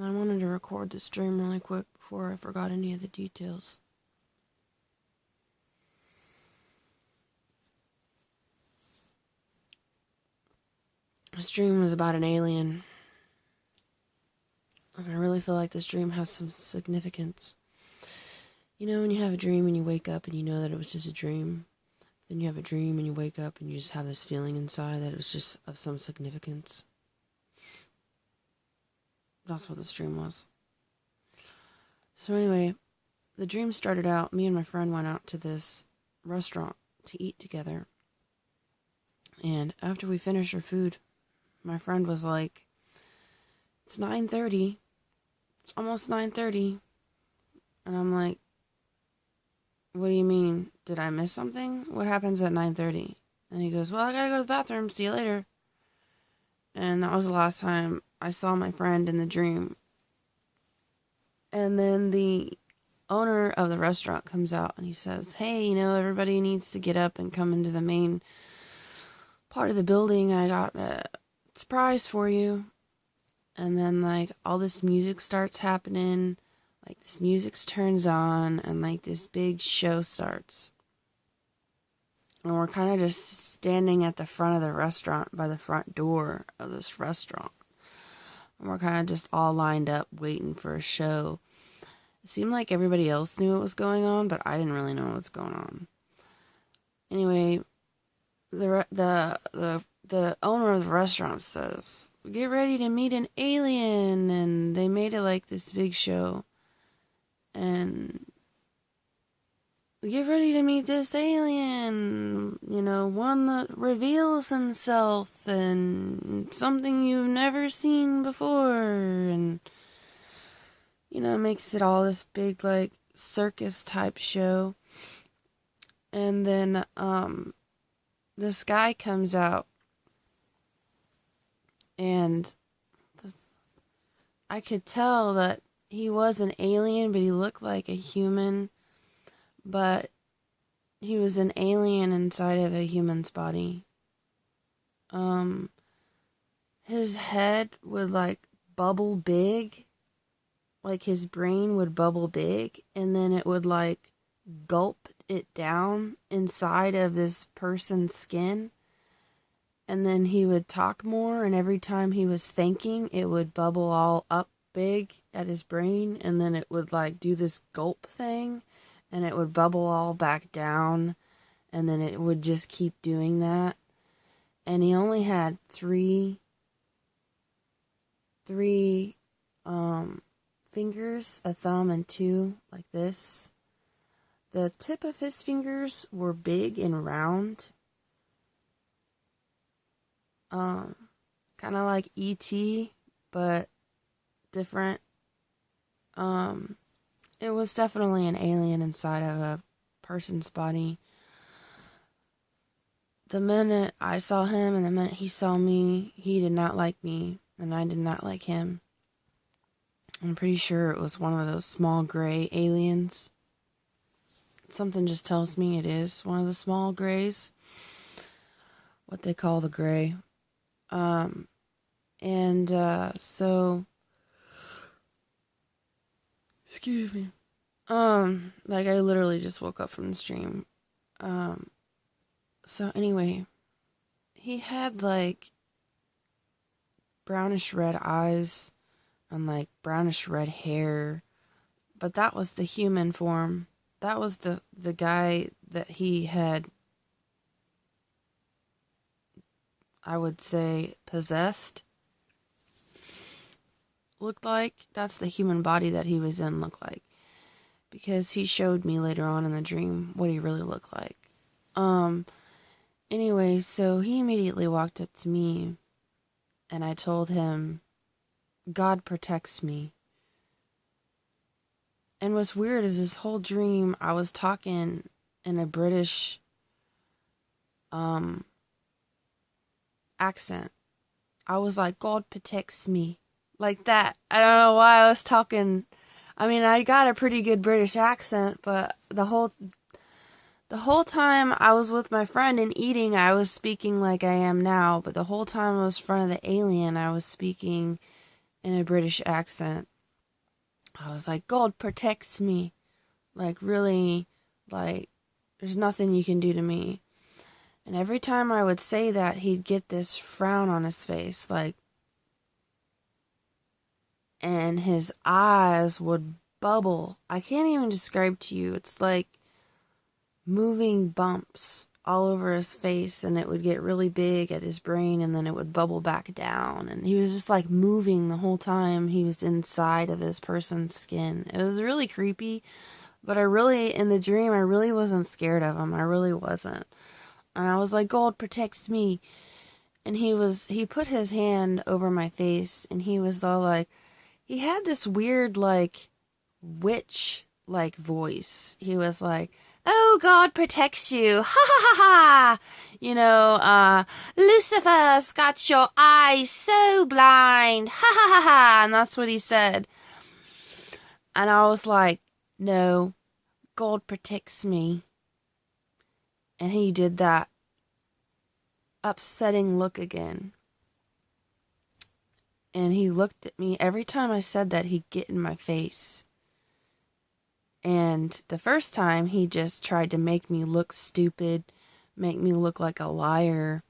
I wanted to record this dream really quick before I forgot any of the details. This dream was about an alien. And I really feel like this dream has some significance. You know, when you have a dream and you wake up and you know that it was just a dream, then you have a dream and you wake up and you just have this feeling inside that it was just of some significance. That's what this dream was. So anyway, the dream started out, me and my friend went out to this restaurant to eat together. And after we finished our food, my friend was like, "It's 9:30. It's almost 9:30. And I'm like, "What do you mean? Did I miss something? What happens at 9:30? And he goes, "Well, I gotta go to the bathroom. See you later." And that was the last time I saw my friend in the dream. And then the owner of the restaurant comes out and he says, "Hey, everybody needs to get up and come into the main part of the building. I got a surprise for you." And then, all this music starts happening. This music turns on and, this big show starts. And we're kind of just standing at the front of the restaurant, by the front door of this restaurant. And we're kind of just all lined up waiting for a show. It seemed like everybody else knew what was going on, but I didn't really know what's going on. Anyway, the owner of the restaurant says, "Get ready to meet an alien," and they made it like this big show. And get ready to meet this alien, one that reveals himself and something you've never seen before, and makes it all this big circus type show. And then this guy comes out, and I could tell that he was an alien, but he looked like a human, but he was an alien inside of a human's body. His head would bubble big, his brain would bubble big, and then it would gulp it down inside of this person's skin. And then he would talk more, and every time he was thinking, it would bubble all up big at his brain, and then it would do this gulp thing, and it would bubble all back down, and then it would just keep doing that. And he only had three fingers, a thumb and two, like this. The tip of his fingers were big and round. Kind of like E.T., but different. It was definitely an alien inside of a person's body. The minute I saw him and the minute he saw me, he did not like me, and I did not like him. I'm pretty sure it was one of those small gray aliens. Something just tells me it is one of the small grays. What they call the gray. So, excuse me. I literally just woke up from this dream. So anyway, he had brownish red eyes and brownish red hair, but that was the human form. That was the guy that he had, I would say, possessed. Looked like. That's the human body that he was in looked like. Because he showed me later on in the dream what he really looked like. Anyway, so he immediately walked up to me, and I told him, "God protects me." And what's weird is this whole dream, I was talking in a British accent. I was like, "God protects me." Like that. I don't know why I was talking. I mean, I got a pretty good British accent, but the whole The whole time I was with my friend and eating, I was speaking like I am now, but the whole time I was in front of the alien, I was speaking in a British accent. I was like, God protects me. Like, really, like, there's nothing you can do to me. And every time I would say that, he'd get this frown on his face, like, and his eyes would bubble. I can't even describe to you. It's like moving bumps all over his face, and it would get really big at his brain, and then it would bubble back down. And he was just like moving the whole time he was inside of this person's skin. It was really creepy, but in the dream, I really wasn't scared of him. I really wasn't. And I was like, God protects me. And he put his hand over my face, and he was all like, he had this weird, like, witch like voice. He was like, oh, God protects you. Ha ha ha ha. Lucifer's got your eyes so blind. Ha ha ha ha. And that's what he said. And I was like, no, God protects me. And he did that upsetting look again. And he looked at me. Every time I said that, he'd get in my face. And the first time, he just tried to make me look stupid, make me look like a liar,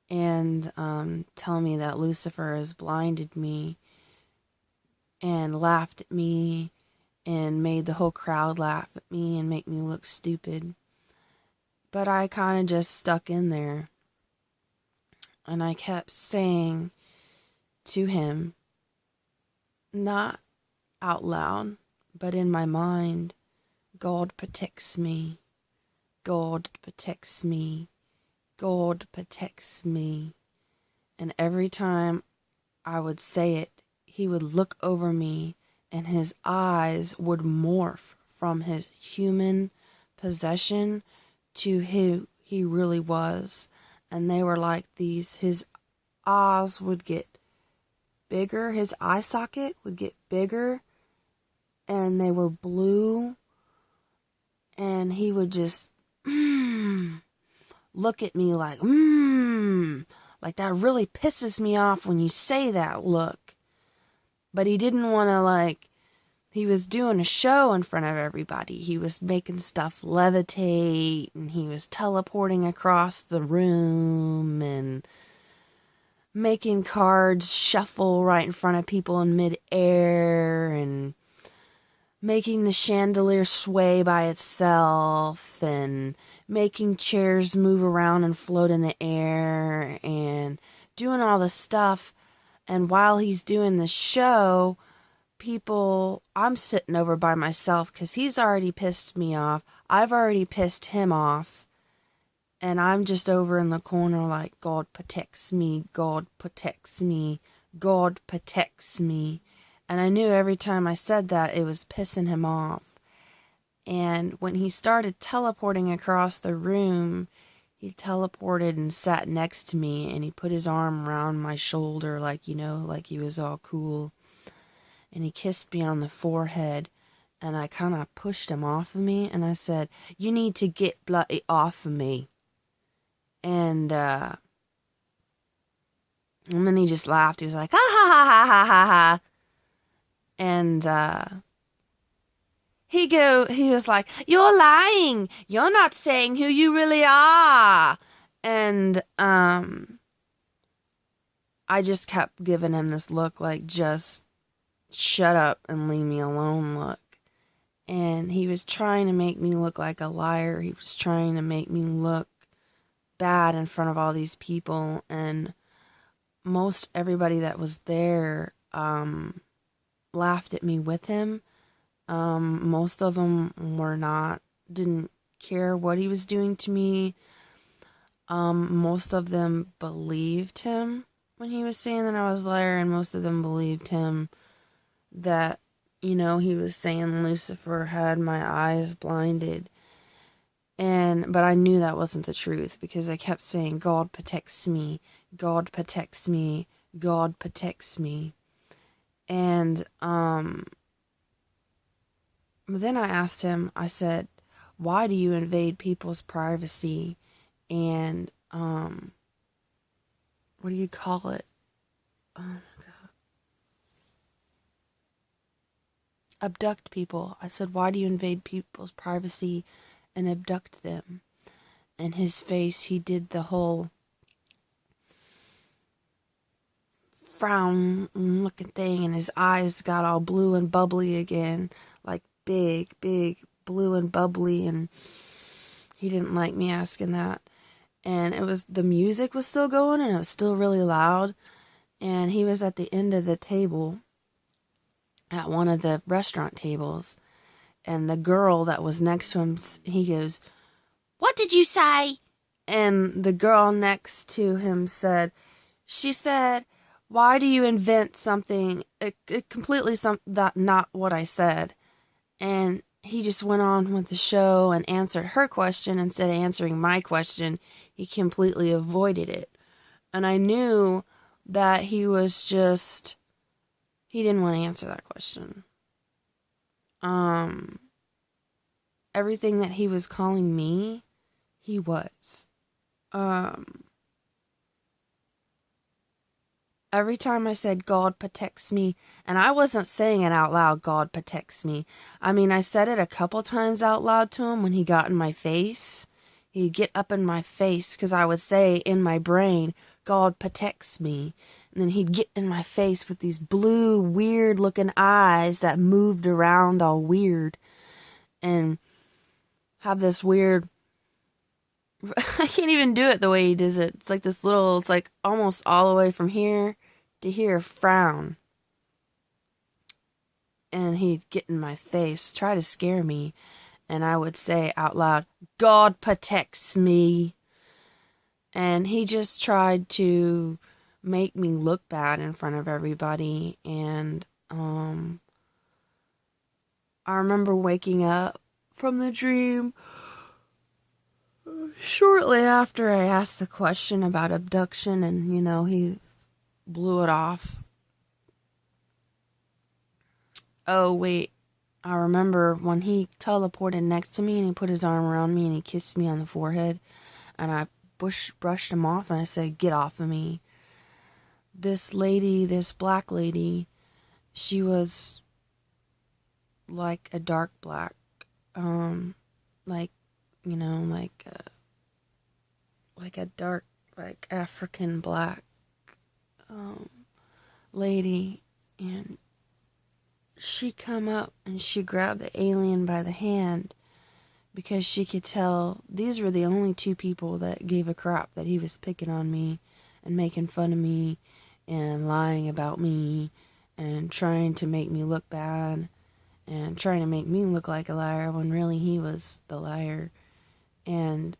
and tell me that Lucifer has blinded me, and laughed at me, and made the whole crowd laugh at me and make me look stupid. But I kind of just stuck in there. And I kept saying to him, not out loud, but in my mind, God protects me. God protects me. God protects me. And every time I would say it, he would look over me and his eyes would morph from his human possession to who he really was. And they were like these, his eyes would get bigger, his eye socket would get bigger, and they were blue, and he would just look at me like that really pisses me off when you say that look. But he didn't want to, he was doing a show in front of everybody. He was making stuff levitate, and he was teleporting across the room, and making cards shuffle right in front of people in midair, and making the chandelier sway by itself, and making chairs move around and float in the air, and doing all this stuff. And while he's doing the show, I'm sitting over by myself because he's already pissed me off. I've already pissed him off. And I'm just over in the corner like, God protects me, God protects me, God protects me. And I knew every time I said that, it was pissing him off. And when he started teleporting across the room, he teleported and sat next to me, and he put his arm around my shoulder like he was all cool. And he kissed me on the forehead, and I kind of pushed him off of me, and I said, you need to get bloody off of me. And then he just laughed. He was like, ha ha ha ha ha ha ha. And he was like, you're lying. You're not saying who you really are. And I just kept giving him this look like, just shut up and leave me alone look. And he was trying to make me look like a liar. He was trying to make me look bad in front of all these people. And most everybody that was there laughed at me with him. Most of them didn't care what he was doing to me. Most of them believed him when he was saying that I was a liar, and most of them believed him that, he was saying Lucifer had my eyes blinded. But I knew that wasn't the truth because I kept saying, God protects me, God protects me, God protects me. And, then I asked him, I said, why do you invade people's privacy and, what do you call it? Abduct people. I said, why do you invade people's privacy and abduct them? And his face, he did the whole frown looking thing, and his eyes got all blue and bubbly again, like big, big, blue and bubbly, and he didn't like me asking that. And the music was still going, and it was still really loud, and he was at the end of the table, at one of the restaurant tables, and the girl that was next to him, he goes, "What did you say?" And the girl next to him she said, "Why do you invent something completely not what I said?" And he just went on with the show and answered her question instead of answering my question. He completely avoided it. And I knew that he didn't want to answer that question. Everything that he was calling me, he was. Every time I said God protects me, and I wasn't saying it out loud, God protects me. I mean, I said it a couple times out loud to him when he got in my face. He'd get up in my face because I would say in my brain, God protects me. And then he'd get in my face with these blue, weird looking eyes that moved around all weird. And have this weird, I can't even do it the way he does it. It's like it's like almost all the way from here to here, frown. And he'd get in my face, try to scare me. And I would say out loud, God protects me. And he just tried to make me look bad in front of everybody. And I remember waking up from the dream shortly after I asked the question about abduction, and he blew it off. Oh wait, I remember when he teleported next to me and he put his arm around me and he kissed me on the forehead, and I brushed him off and I said, "Get off of me." This black lady, she was like a dark black, like like a dark, like African black lady, and she come up and she grabbed the alien by the hand because she could tell these were the only two people that gave a crap that he was picking on me and making fun of me and lying about me and trying to make me look bad and trying to make me look like a liar when really he was the liar. And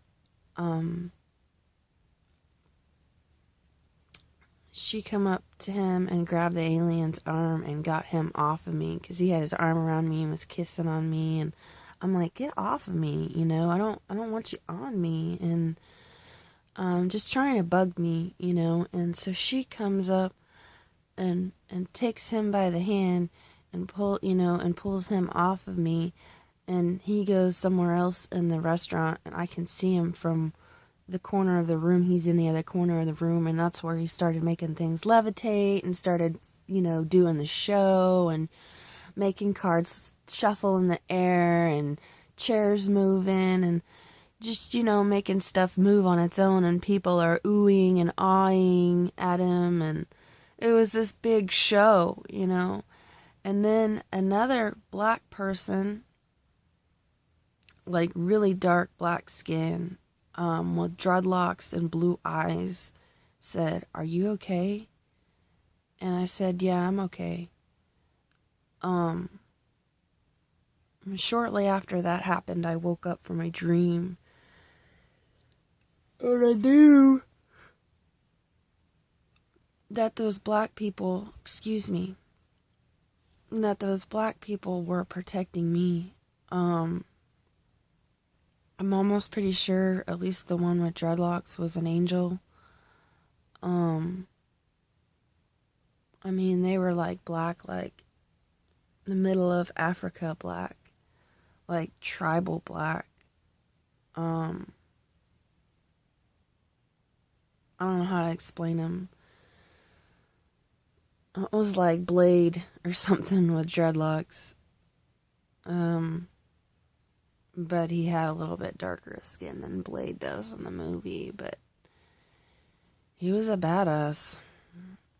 she come up to him and grabbed the alien's arm and got him off of me because he had his arm around me and was kissing on me, and I'm like, "Get off of me, I don't want you on me," and just trying to bug me, and so she comes up and takes him by the hand and pulls him off of me, and he goes somewhere else in the restaurant, and I can see him from the corner of the room. He's in the other corner of the room, and that's where he started making things levitate and started, doing the show and making cards shuffle in the air and chairs moving and just, making stuff move on its own, and people are oohing and awing at him, and it was this big show, And then another black person, like really dark black skin, with dreadlocks and blue eyes, said, "Are you okay?" And I said, "Yeah, I'm okay." Shortly after that happened, I woke up from my dream. And I knew that those black people, were protecting me. I'm almost pretty sure at least the one with dreadlocks was an angel. I mean, they were like black, like the middle of Africa black, like tribal black. Um, I don't know how to explain him. It was like Blade or something with dreadlocks. Um, but he had a little bit darker skin than Blade does in the movie. But he was a badass.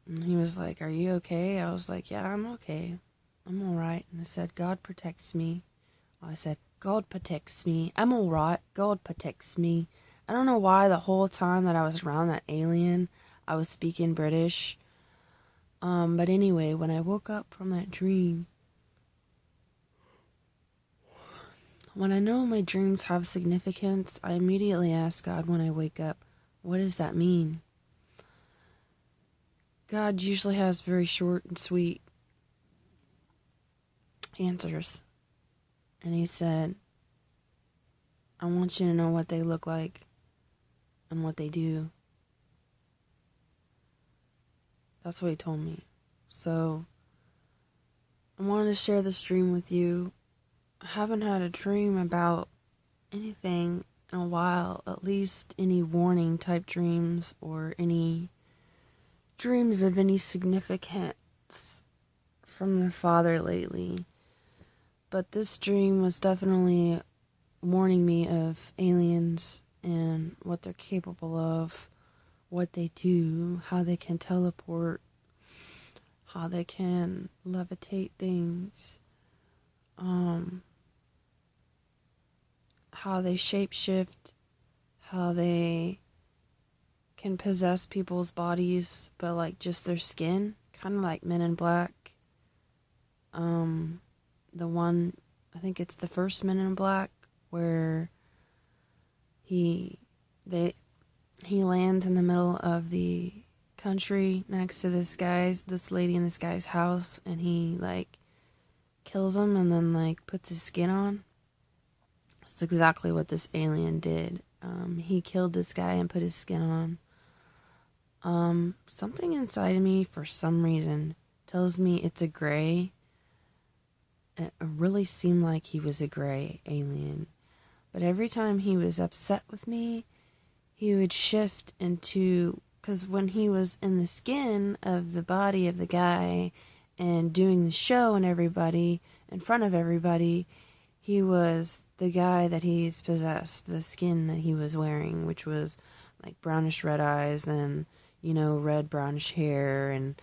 And he was like, "Are you okay?" I was like, "Yeah, I'm okay. I'm alright." And I said, "God protects me." I said, "God protects me. I'm alright. God protects me." I don't know why the whole time that I was around that alien, I was speaking British. But anyway, when I woke up from that dream, when I know my dreams have significance, I immediately ask God when I wake up, "What does that mean?" God usually has very short and sweet answers. And he said, "I want you to know what they look like and what they do." That's what he told me. So, I wanted to share this dream with you. I haven't had a dream about anything in a while, at least any warning type dreams or any dreams of any significance from the Father lately. But this dream was definitely warning me of aliens and what they're capable of, what they do, how they can teleport, how they can levitate things, how they shapeshift, how they can possess people's bodies, but like just their skin, kind of like Men in Black. The one, I think it's the first Men in Black, where he they he lands in the middle of the country next to this lady in this guy's house, and he like kills him and then like puts his skin on. That's exactly what this alien did. He killed this guy and put his skin on. Something inside of me, for some reason, tells me it's a gray. It really seemed like he was a gray alien. But every time he was upset with me, he would shift into... Because when he was in the skin of the body of the guy and doing the show and everybody, in front of everybody, he was the guy that he's possessed, the skin that he was wearing, which was like brownish red eyes and, red brownish hair and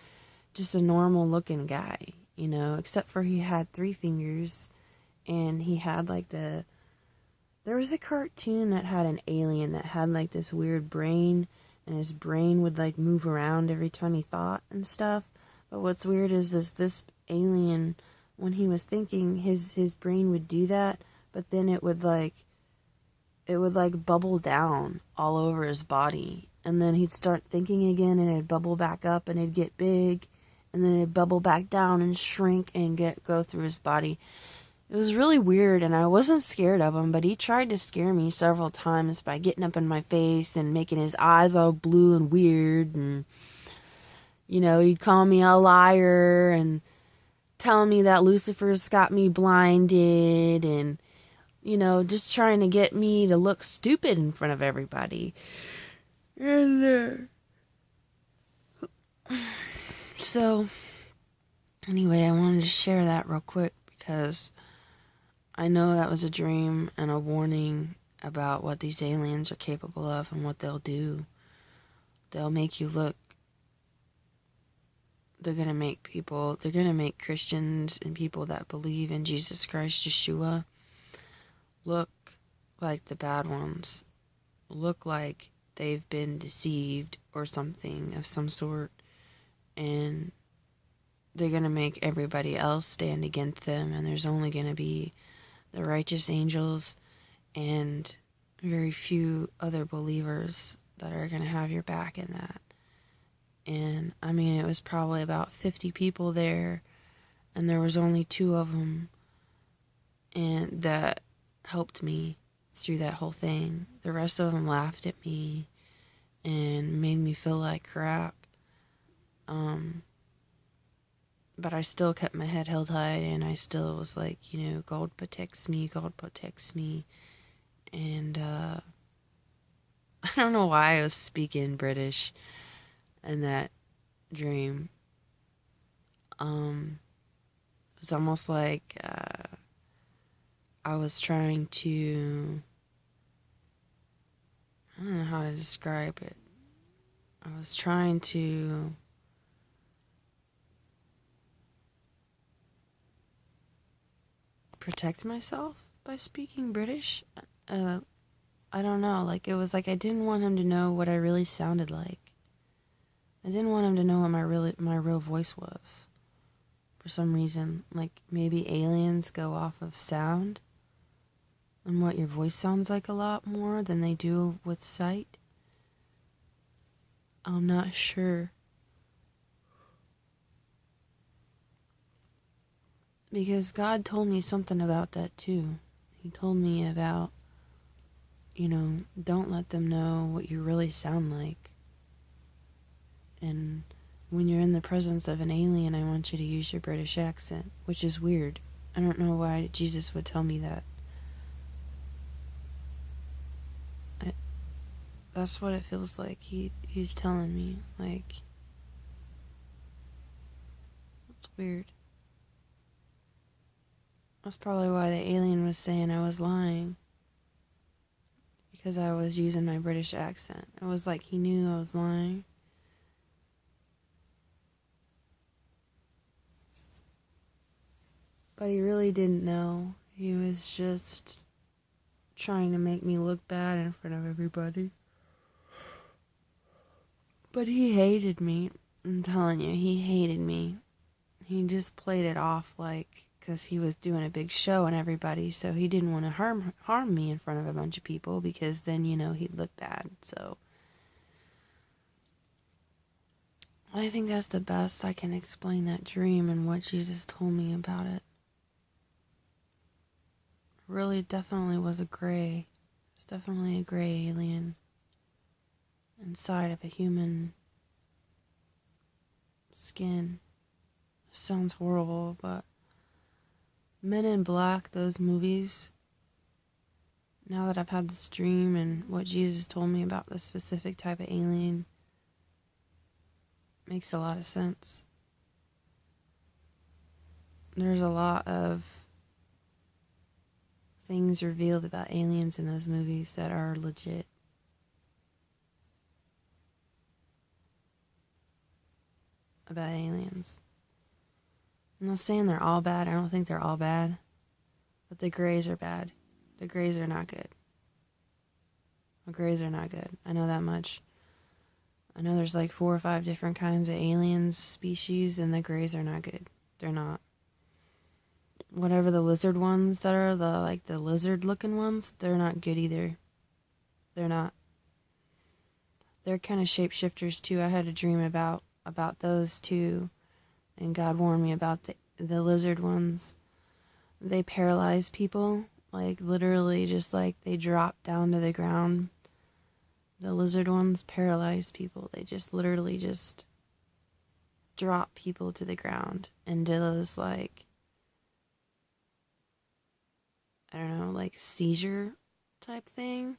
just a normal looking guy, except for he had 3 fingers and he had like there was a cartoon that had an alien that had like this weird brain, and his brain would like move around every time he thought and stuff. But what's weird is this alien, when he was thinking, his brain would do that, but then it would like bubble down all over his body, and then he'd start thinking again and it'd bubble back up and it'd get big, and then it'd bubble back down and shrink and go through his body. It was really weird, and I wasn't scared of him, but he tried to scare me several times by getting up in my face and making his eyes all blue and weird, and he'd call me a liar and telling me that Lucifer's got me blinded, and just trying to get me to look stupid in front of everybody. And so anyway, I wanted to share that real quick because I know that was a dream and a warning about what these aliens are capable of and what they'll do. They'll make you look. They're going to make Christians and people that believe in Jesus Christ, Yeshua, look like the bad ones. Look like they've been deceived or something of some sort. And they're going to make everybody else stand against them. And there's only going to be the righteous angels and very few other believers that are going to have your back in that. And I mean, it was probably about 50 people there, and there was only 2 of them and that helped me through that whole thing. The rest of them laughed at me and made me feel like crap. But I still kept my head held high, and I still was like, God protects me, God protects me. And I don't know why I was speaking British in that dream. It was almost like I was trying to, I don't know how to describe it. I was trying to protect myself by speaking British. I don't know. Like, it was like I didn't want him to know what I really sounded like. I didn't want him to know what my real voice was. For some reason, like maybe aliens go off of sound and what your voice sounds like a lot more than they do with sight. I'm not sure. Because God told me something about that too. He told me about, don't let them know what you really sound like. And when you're in the presence of an alien, I want you to use your British accent, which is weird. I don't know why Jesus would tell me that. That's what it feels like. He's telling me, like, it's weird. That's probably why the alien was saying I was lying. Because I was using my British accent. It was like he knew I was lying. But he really didn't know. He was just trying to make me look bad in front of everybody. But he hated me. I'm telling you, he hated me. He just played it off like, because he was doing a big show and everybody, so he didn't want to harm me in front of a bunch of people, because then, he'd look bad. So I think that's the best I can explain that dream and what Jesus told me about it. Really, definitely was a gray. It's definitely a gray alien inside of a human skin. Sounds horrible, but Men in Black, those movies, now that I've had this dream and what Jesus told me about this specific type of alien, makes a lot of sense. There's a lot of things revealed about aliens in those movies that are legit. About aliens. I'm not saying they're all bad. I don't think they're all bad. But the Greys are bad. The Greys are not good. The Greys are not good. I know that much. I know there's like 4 or 5 different kinds of aliens species, and the Greys are not good. They're not. Whatever the lizard ones that are, the lizard looking ones, they're not good either. They're not. They're kind of shapeshifters too. I had a dream about those too. And God warned me about the lizard ones. They paralyze people, like literally just like they drop down to the ground. The lizard ones paralyze people. They just literally just drop people to the ground and do those like, I don't know, like seizure type thing.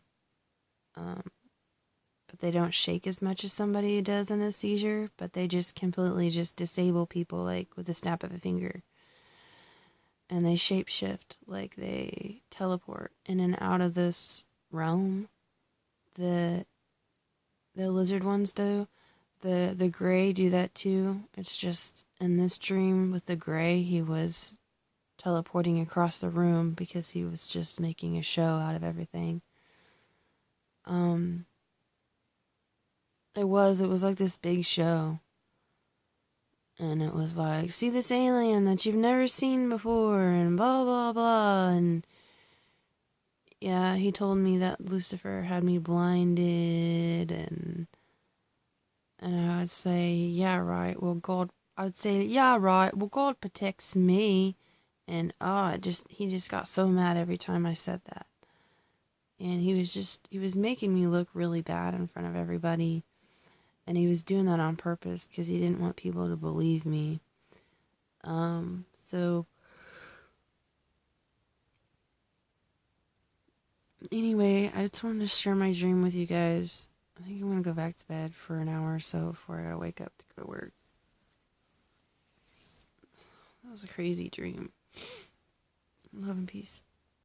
But they don't shake as much as somebody does in a seizure, but they just completely just disable people like with the snap of a finger. And they shapeshift, like they teleport in and out of this realm. The lizard ones do. The gray do that too. It's just in this dream with the gray, he was teleporting across the room because he was just making a show out of everything. It was like this big show. And it was like, see this alien that you've never seen before, and blah, blah, blah. And yeah, he told me that Lucifer had me blinded, and I would say, yeah, right. Well, I would say, yeah, right. Well, God protects me. And he just got so mad every time I said that. And he was making me look really bad in front of everybody. And he was doing that on purpose because he didn't want people to believe me. So Anyway, I just wanted to share my dream with you guys. I think I'm gonna go back to bed for an hour or so before I gotta wake up to go to work. That was a crazy dream. Love and peace.